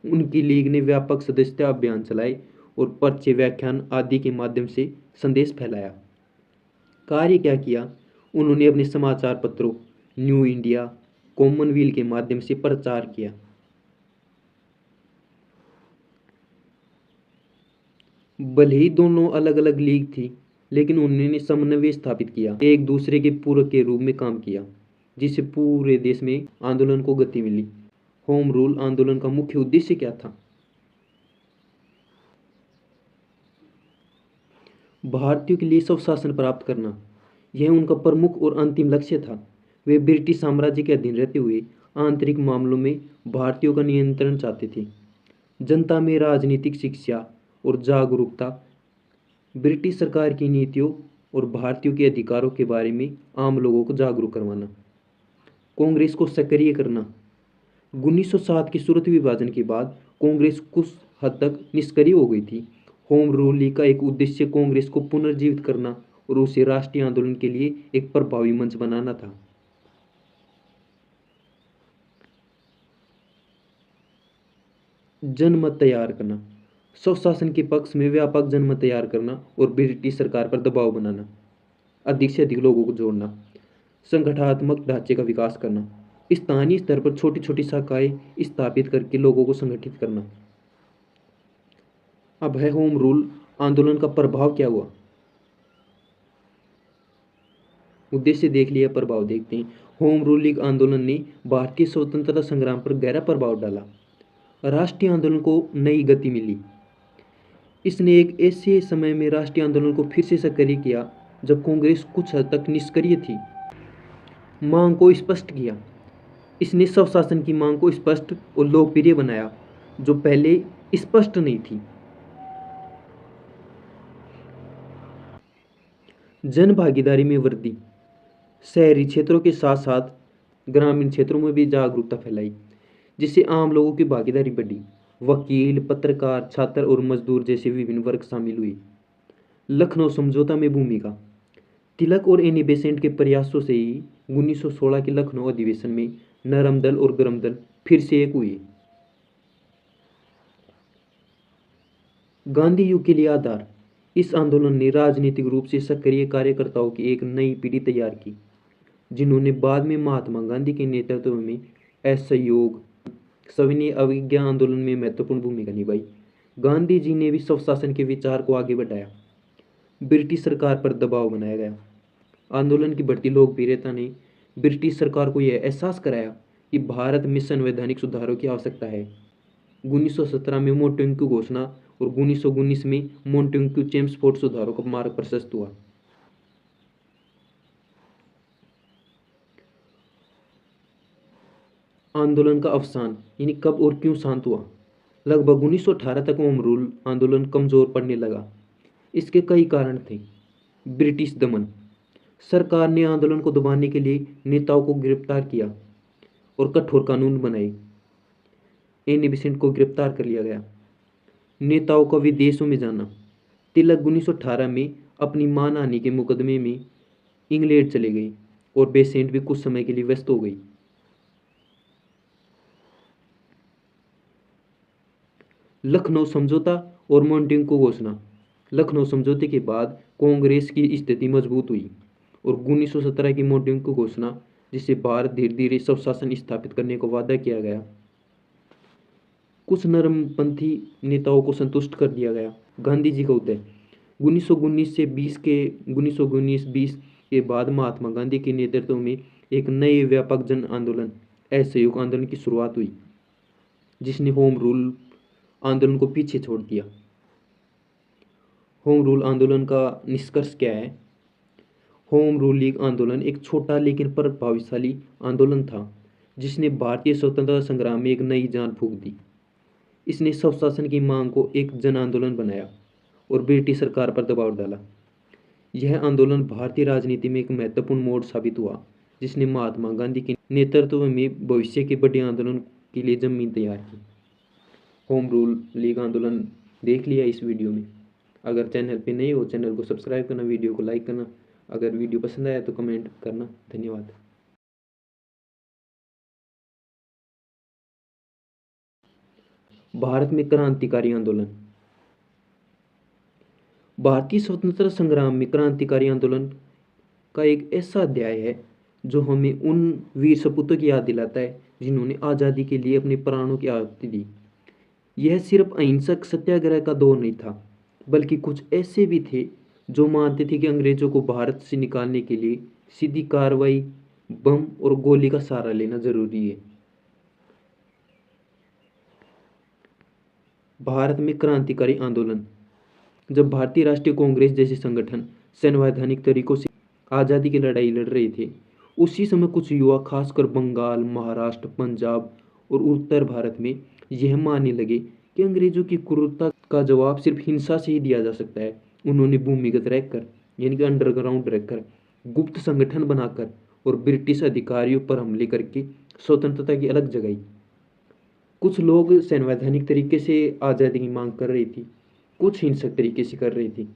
उनकी लीग ने व्यापक सदस्यता अभियान चलाए और पर्चे, व्याख्यान आदि के माध्यम से संदेश फैलाया। कार्य क्या किया? उन्होंने अपने समाचार पत्रों न्यू इंडिया, कॉमनवेल्थ के माध्यम से प्रचार किया। भले ही दोनों अलग अलग लीग थी, लेकिन उन्होंने समन्वय स्थापित किया, एक दूसरे के पूरक के रूप में काम किया, जिससे पूरे देश में आंदोलन को गति मिली। होम रूल आंदोलन का मुख्य उद्देश्य क्या था? भारतीयों के लिए स्वशासन प्राप्त करना। यह उनका प्रमुख और अंतिम लक्ष्य था। वे ब्रिटिश साम्राज्य के अधीन रहते हुए आंतरिक मामलों में भारतीयों का नियंत्रण चाहते थे। जनता में राजनीतिक शिक्षा और जागरूकता, ब्रिटिश सरकार की नीतियों और भारतीयों के अधिकारों के बारे में आम लोगों को जागरूक करवाना। कांग्रेस को सक्रिय करना। 1907 के सूरत विभाजन के बाद कांग्रेस कुछ हद तक निष्क्रिय हो गई थी। होम रूल लीग का एक उद्देश्य कांग्रेस को पुनर्जीवित करना और उसे राष्ट्रीय आंदोलन के लिए एक प्रभावी मंच बनाना था। जनमत तैयार करना। स्वशासन के पक्ष में व्यापक जनमत तैयार करना और ब्रिटिश सरकार पर दबाव बनाना। अधिक से अधिक लोगों को जोड़ना। संगठनात्मक ढांचे का विकास करना। स्थानीय स्तर पर छोटी छोटी शाखाएं स्थापित करके लोगों को संगठित करना। अब है होम रूल आंदोलन का प्रभाव क्या हुआ? उद्देश्य देख लिया, प्रभाव देखते हैं। होम रूल लीग आंदोलन ने भारतीय स्वतंत्रता संग्राम पर गहरा प्रभाव डाला। राष्ट्रीय आंदोलन को नई गति मिली। इसने एक ऐसे समय में राष्ट्रीय आंदोलन को फिर से सक्रिय किया जब कांग्रेस कुछ हद तक निष्क्रिय थी। मांग को स्पष्ट किया। इसने स्वशासन की मांग को स्पष्ट और लोकप्रिय बनाया, जो पहले स्पष्ट नहीं थी। जन भागीदारी में वृद्धि। शहरी क्षेत्रों के साथ साथ ग्रामीण क्षेत्रों में भी जागरूकता फैलाई, जिससे आम लोगों की भागीदारी बढ़ी। वकील, पत्रकार, छात्र और मजदूर जैसे विभिन्न वर्ग शामिल हुए। लखनऊ समझौता में भूमिका। तिलक और एनी बेसेंट के प्रयासों से ही 1916 के लखनऊ अधिवेशन में नरम दल और गरम दल फिर से एक हुए। गांधी युग के लिए आधार। इस आंदोलन ने राजनीतिक रूप से सक्रिय कार्यकर्ताओं की एक नई पीढ़ी तैयार की, जिन्होंने बाद में महात्मा गांधी के नेतृत्व में असहयोग, सविनय अवज्ञा आंदोलन में महत्वपूर्ण भूमिका निभाई। गांधी जी ने भी स्वशासन के विचार को आगे बढ़ाया। ब्रिटिश सरकार पर दबाव बनाया गया। आंदोलन की बढ़ती लोकप्रियता ने ब्रिटिश सरकार को यह एहसास कराया कि भारत में संवैधानिक सुधारों की आवश्यकता है। 1917 में मोंटेग्यू घोषणा और 1919 में मोंटेग्यू चेम्सफोर्ड सुधारों का मार्ग प्रशस्त हुआ। आंदोलन का अवसान यानी कब और क्यों शांत हुआ। लगभग 1918 तक होम रूल आंदोलन कमजोर पड़ने लगा। इसके कई कारण थे। ब्रिटिश दमन, सरकार ने आंदोलन को दबाने के लिए नेताओं को गिरफ्तार किया और कठोर कानून बनाए। एनी बेसेंट को गिरफ्तार कर लिया गया। नेताओं का विदेशों में जाना, तिलक 1918 में अपनी मानहानि के मुकदमे में इंग्लैंड चले गए और बेसेंट भी कुछ समय के लिए व्यस्त हो गई। लखनऊ समझौता और मोंटेग्यू घोषणा, लखनऊ समझौते के बाद कांग्रेस की स्थिति मजबूत हुई और 1917 की मोंटेग्यू घोषणा, जिससे भारत धीरे धीरे स्वशासन स्थापित करने का वादा किया गया, कुछ नरमपंथी नेताओं को संतुष्ट कर दिया गया। गांधी जी का उदय 1919-20 के बाद महात्मा गांधी के नेतृत्व में एक नए व्यापक जन आंदोलन असहयोग आंदोलन की शुरुआत हुई, जिसने होम रूल आंदोलन को पीछे छोड़ दिया। होम रूल आंदोलन का निष्कर्ष क्या है। होम रूल लीग आंदोलन एक छोटा लेकिन प्रभावशाली आंदोलन था, जिसने भारतीय स्वतंत्रता संग्राम में एक नई जान फूंक दी। इसने स्वशासन की मांग को एक जन आंदोलन बनाया और ब्रिटिश सरकार पर दबाव डाला। यह आंदोलन भारतीय राजनीति में एक महत्वपूर्ण मोड़ साबित हुआ, जिसने महात्मा गांधी के नेतृत्व में भविष्य के बड़े आंदोलन के लिए जमीन तैयार की। होम रूल लीग आंदोलन देख लिया इस वीडियो में। अगर चैनल पे नए हो, चैनल को सब्सक्राइब करना, वीडियो को लाइक करना। अगर वीडियो पसंद आया तो कमेंट करना। धन्यवाद। भारत में क्रांतिकारी आंदोलन। भारतीय स्वतंत्रता संग्राम में क्रांतिकारी आंदोलन का एक ऐसा अध्याय है जो हमें उन वीर सपूतों की याद दिलाता है जिन्होंने आज़ादी के लिए अपने प्राणों की आहुति दी। यह सिर्फ अहिंसक सत्याग्रह का दौर नहीं था, बल्कि कुछ ऐसे भी थे जो मानते थे कि अंग्रेजों को भारत से निकालने के लिए सीधी कार्रवाई, बम और गोली का सहारा लेना जरूरी है। भारत में क्रांतिकारी आंदोलन। जब भारतीय राष्ट्रीय कांग्रेस जैसे संगठन संवैधानिक तरीकों से आज़ादी की लड़ाई लड़ रहे थे, उसी समय कुछ युवा खासकर बंगाल, महाराष्ट्र, पंजाब और उत्तर भारत में यह मानने लगे कि अंग्रेजों की क्रूरता का जवाब सिर्फ हिंसा से ही दिया जा सकता है। उन्होंने भूमिगत रहकर यानी कि अंडरग्राउंड रहकर, गुप्त संगठन बनाकर और ब्रिटिश अधिकारियों पर हमले करके स्वतंत्रता की अलग जगाई। कुछ लोग संवैधानिक तरीके से आज़ादी की मांग कर रही थी, कुछ हिंसक तरीके से कर रही थी।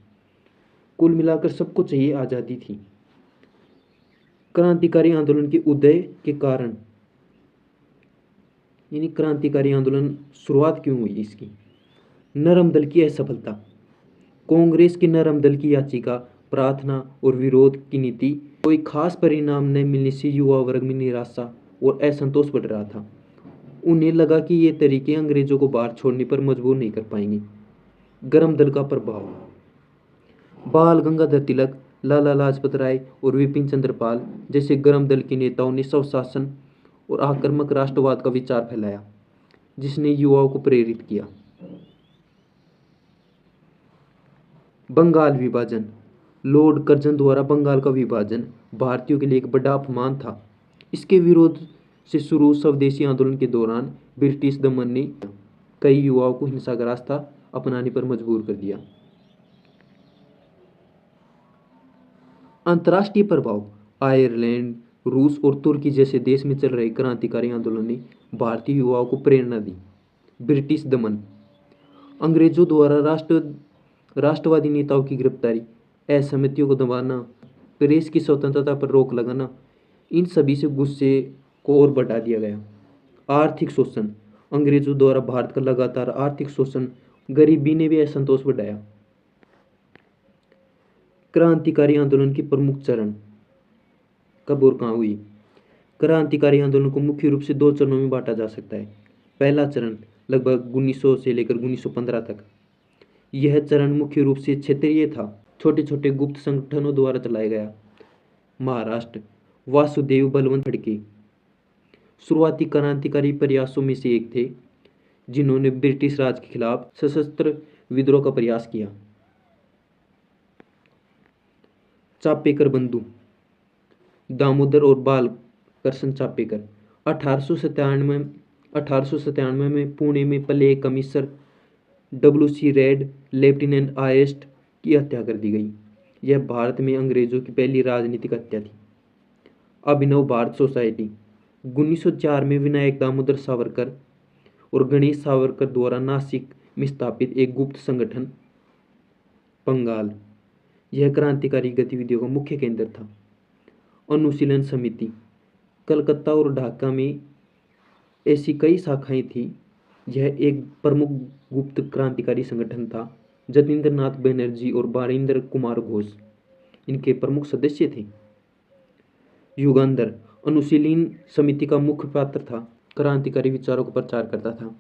कुल मिलाकर सबको चाहिए आज़ादी थी। क्रांतिकारी आंदोलन के उदय के कारण यानी क्रांतिकारी आंदोलन शुरुआत क्यों हुई इसकी। नरम दल की असफलता। कांग्रेस के नरम दल की याचिका, प्रार्थना और विरोध की नीति कोई खास परिणाम न मिलने से युवा वर्ग में निराशा और असंतोष बढ़ रहा था। उन्हें लगा कि ये तरीके अंग्रेजों को बाहर छोड़ने पर मजबूर नहीं कर पाएंगे। गरम दल का प्रभाव। बाल गंगाधर तिलक, लाला लाजपत राय और विपिन चंद्र पाल जैसे गरम दल के नेताओं ने स्वशासन और आक्रामक राष्ट्रवाद का विचार फैलाया, जिसने युवाओं को प्रेरित किया। बंगाल विभाजन। लॉर्ड कर्जन द्वारा बंगाल का विभाजन भारतीयों के लिए एक बड़ा अपमान था। इसके विरोध से शुरू स्वदेशी आंदोलन के दौरान ब्रिटिश दमन ने कई युवाओं को हिंसा का रास्ता अपनाने पर मजबूर कर दिया। अंतर्राष्ट्रीय प्रभाव। आयरलैंड, रूस और तुर्की जैसे देश में चल रहे क्रांतिकारी आंदोलन ने भारतीय युवाओं को प्रेरणा दी। ब्रिटिश दमन। अंग्रेजों द्वारा राष्ट्रवादी नेताओं की गिरफ्तारी, असहमतियों को दबाना, प्रेस की स्वतंत्रता पर रोक लगाना, इन सभी से गुस्से को और बढ़ा दिया गया। आर्थिक शोषण। अंग्रेजों द्वारा भारत का लगातार आर्थिक शोषण गरीबी ने भी असंतोष बढ़ाया। क्रांतिकारी आंदोलन की प्रमुख चरण कब और कहाँ हुई। क्रांतिकारी आंदोलन को मुख्य रूप से दो चरणों में बांटा जा सकता है। पहला चरण लगभग 1900 से लेकर 1915 तक। यह चरण मुख्य रूप से क्षेत्रीय था, छोटे छोटे गुप्त संगठनों द्वारा चलाया गया। महाराष्ट्र, वासुदेव बलवंत फडके शुरुआती क्रांतिकारी प्रयासों में से एक थे, जिन्होंने ब्रिटिश राज के खिलाफ सशस्त्र विद्रोह का प्रयास किया। चापेकर बंधु दामोदर और बाल कृष्ण चापेकर 1897 में पुणे में पले एक कमिश्नर WC रेड लेफ्टिनेंट आर्स्ट की हत्या कर दी गई। यह भारत में अंग्रेजों की पहली राजनीतिक हत्या थी। अभिनव भारत सोसाइटी 1904 में विनायक दामोदर सावरकर और गणेश सावरकर द्वारा नासिक में स्थापित एक गुप्त संगठन। बंगाल, यह क्रांतिकारी गतिविधियों का मुख्य केंद्र था। अनुशीलन समिति कलकत्ता और ढाका में ऐसी कई शाखाएं थी। यह एक प्रमुख गुप्त क्रांतिकारी संगठन था। जतीन्द्र नाथ बनर्जी और बारिंदर कुमार घोष इनके प्रमुख सदस्य थे। युगांधर अनुशीलन समिति का मुख्य पात्र था, क्रांतिकारी विचारों का प्रचार करता था।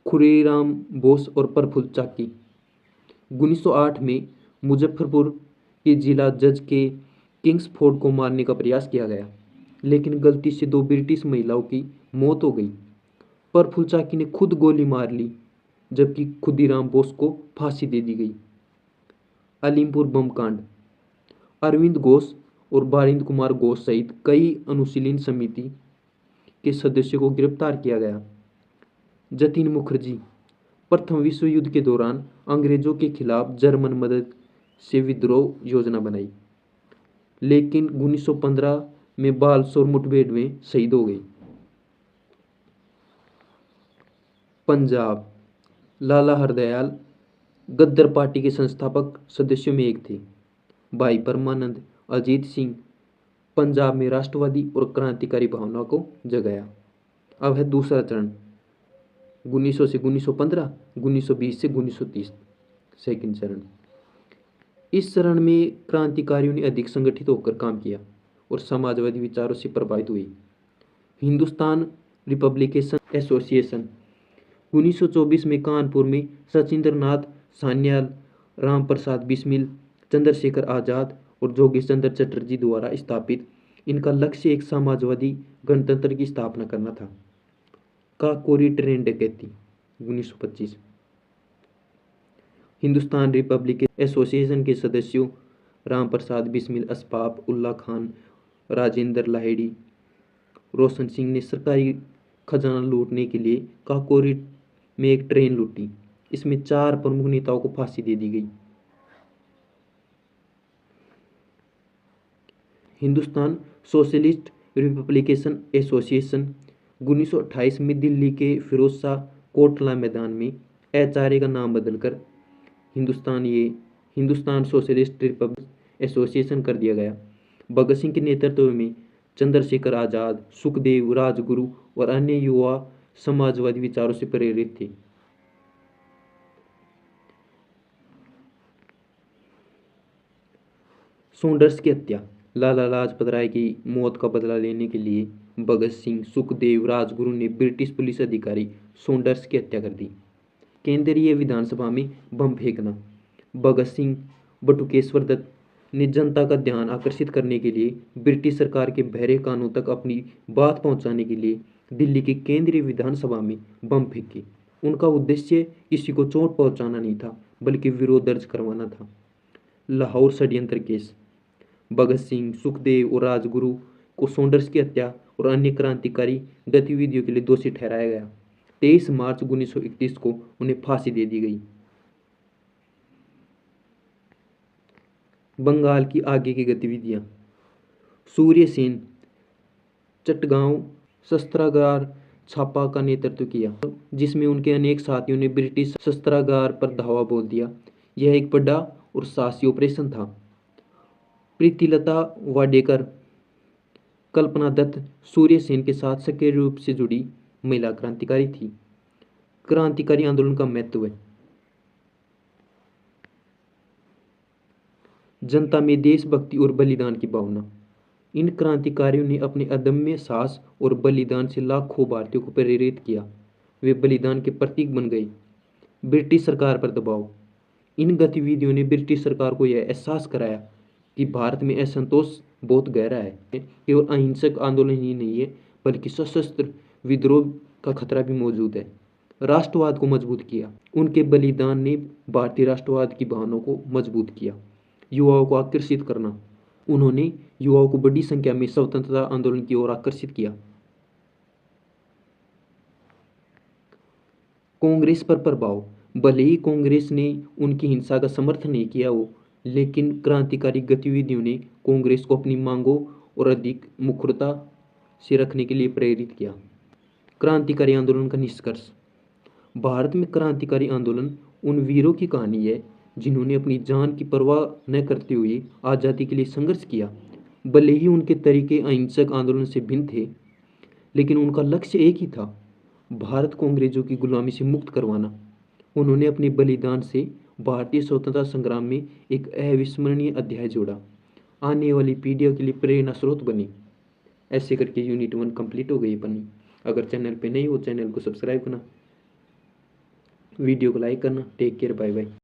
खुरीराम बोस और प्रफुल्ल चाकी 1908 में मुजफ्फरपुर के जिला जज के किंग्सफोर्ड को मारने का प्रयास किया गया, लेकिन गलती से 2 ब्रिटिश महिलाओं की मौत हो गई। प्रफुल्ल चाकी ने खुद गोली मार ली, जबकि खुदीराम बोस को फांसी दे दी गई। अलीमपुर बम कांड अरविंद घोष और बारिंद कुमार घोष सहित कई अनुशीलन समिति के सदस्यों को गिरफ्तार किया गया। जतीन मुखर्जी प्रथम विश्व युद्ध के दौरान अंग्रेजों के खिलाफ जर्मन मदद से विद्रोह योजना बनाई, लेकिन 1915 में बालसोर मुठभेड़ में शहीद हो गई। पंजाब, लाला हरदयाल गद्दर पार्टी के संस्थापक सदस्यों में एक थे। भाई परमानंद अजीत सिंह पंजाब में राष्ट्रवादी और क्रांतिकारी भावना को जगाया। अब है दूसरा चरण 1900 से 1915, 1920 से 1930। सेकंड चरण। इस चरण में क्रांतिकारियों ने अधिक संगठित होकर काम किया और समाजवादी विचारों से प्रभावित हुई। हिंदुस्तान रिपब्लिकेशन एसोसिएशन 1924 में कानपुर में सचिंद्र नाथ सान्याल, राम प्रसाद बिस्मिल, चंद्रशेखर आजाद और जोगेश चंद्र चटर्जी द्वारा स्थापित। इनका लक्ष्य एक समाजवादी गणतंत्र की स्थापना करना था। काकोरी ट्रेन डकैती 1925। हिंदुस्तान रिपब्लिकन एसोसिएशन के सदस्यों राम प्रसाद बिस्मिल, अशफाक उल्ला खान, राजेंद्र लाहिड़ी, रोशन सिंह ने सरकारी खजाना लूटने के लिए काकोरी में एक ट्रेन लूटी। इसमें 4 प्रमुख नेताओं को फांसी दे दी गई। हिंदुस्तान सोशलिस्ट रिपब्लिकेशन एसोसिएशन 1928 में दिल्ली के फिरोज शाह कोटला मैदान में HRA का नाम बदलकर हिंदुस्तान सोशलिस्ट रिपब्लिक एसोसिएशन कर दिया गया। भगत सिंह के नेतृत्व में चंद्रशेखर आजाद, सुखदेव, राजगुरु और अन्य युवा समाजवादी विचारों से प्रेरित थे। सॉन्डर्स की हत्या लाला लाजपत राय की मौत का बदला लेने के लिए भगत सिंह, सुखदेव, राजगुरु ने ब्रिटिश पुलिस अधिकारी सॉन्डर्स की हत्या कर दी। केंद्रीय विधानसभा में बम फेंकना भगत सिंह, बटुकेश्वर दत्त ने जनता का ध्यान आकर्षित करने के लिए ब्रिटिश सरकार के बहरे कानों तक अपनी बात पहुंचाने के लिए दिल्ली की केंद्रीय विधानसभा में बम फेंके। उनका उद्देश्य किसी को चोट पहुंचाना नहीं था, बल्कि विरोध दर्ज करवाना था। लाहौर षड्यंत्र केस भगत सिंह, सुखदेव और राजगुरु को सॉन्डर्स की हत्या और अन्य क्रांतिकारी गतिविधियों के लिए दोषी ठहराया गया। 23 मार्च 1931 को उन्हें फांसी दे दी गई। बंगाल की आगे की गतिविधियां सूर्य सेन चटगांव शस्त्रागार छापा का नेतृत्व किया, जिसमें उनके अनेक साथियों ने ब्रिटिश शस्त्रागार पर धावा बोल दिया। यह एक बड़ा और साहसी ऑपरेशन था। प्रीतिलता वाडेकर, कल्पना दत्त सूर्य सेन के साथ सक्रिय रूप से जुड़ी महिला क्रांतिकारी थी। क्रांतिकारी आंदोलन का महत्व है। जनता में देशभक्ति और बलिदान की भावना। इन क्रांतिकारियों ने अपने अदम्य साहस और बलिदान से लाखों भारतीयों को प्रेरित किया। वे बलिदान के प्रतीक बन गए। ब्रिटिश सरकार पर दबाव। इन गतिविधियों ने ब्रिटिश सरकार को यह एहसास कराया कि भारत में असंतोष बहुत गहरा है। केवल अहिंसक आंदोलन ही नहीं है, बल्कि सशस्त्र विद्रोह का खतरा भी मौजूद है। राष्ट्रवाद को मजबूत किया। उनके बलिदान ने भारतीय राष्ट्रवाद की भावना को मजबूत किया। युवाओं को आकर्षित करना। उन्होंने युवाओं को बड़ी संख्या में स्वतंत्रता आंदोलन की ओर आकर्षित किया। कांग्रेस पर प्रभाव। भले ही कांग्रेस ने उनकी हिंसा का समर्थन नहीं किया हो, लेकिन क्रांतिकारी गतिविधियों ने कांग्रेस को अपनी मांगों और अधिक मुखरता से रखने के लिए प्रेरित किया। क्रांतिकारी आंदोलन का निष्कर्ष। भारत में क्रांतिकारी आंदोलन उन वीरों की कहानी है जिन्होंने अपनी जान की परवाह न करते हुए आज़ादी के लिए संघर्ष किया। भले ही उनके तरीके अहिंसक आंदोलन से भिन्न थे, लेकिन उनका लक्ष्य एक ही था, भारत को अंग्रेजों की गुलामी से मुक्त करवाना। उन्होंने अपने बलिदान से भारतीय स्वतंत्रता संग्राम में एक अविस्मरणीय अध्याय जोड़ा, आने वाली पीढ़ियों के लिए प्रेरणा स्रोत बनी। ऐसे करके यूनिट 1 कंप्लीट हो गई अपनी। अगर चैनल पे नहीं हो, चैनल को सब्सक्राइब करना, वीडियो को लाइक करना। Take care, bye bye.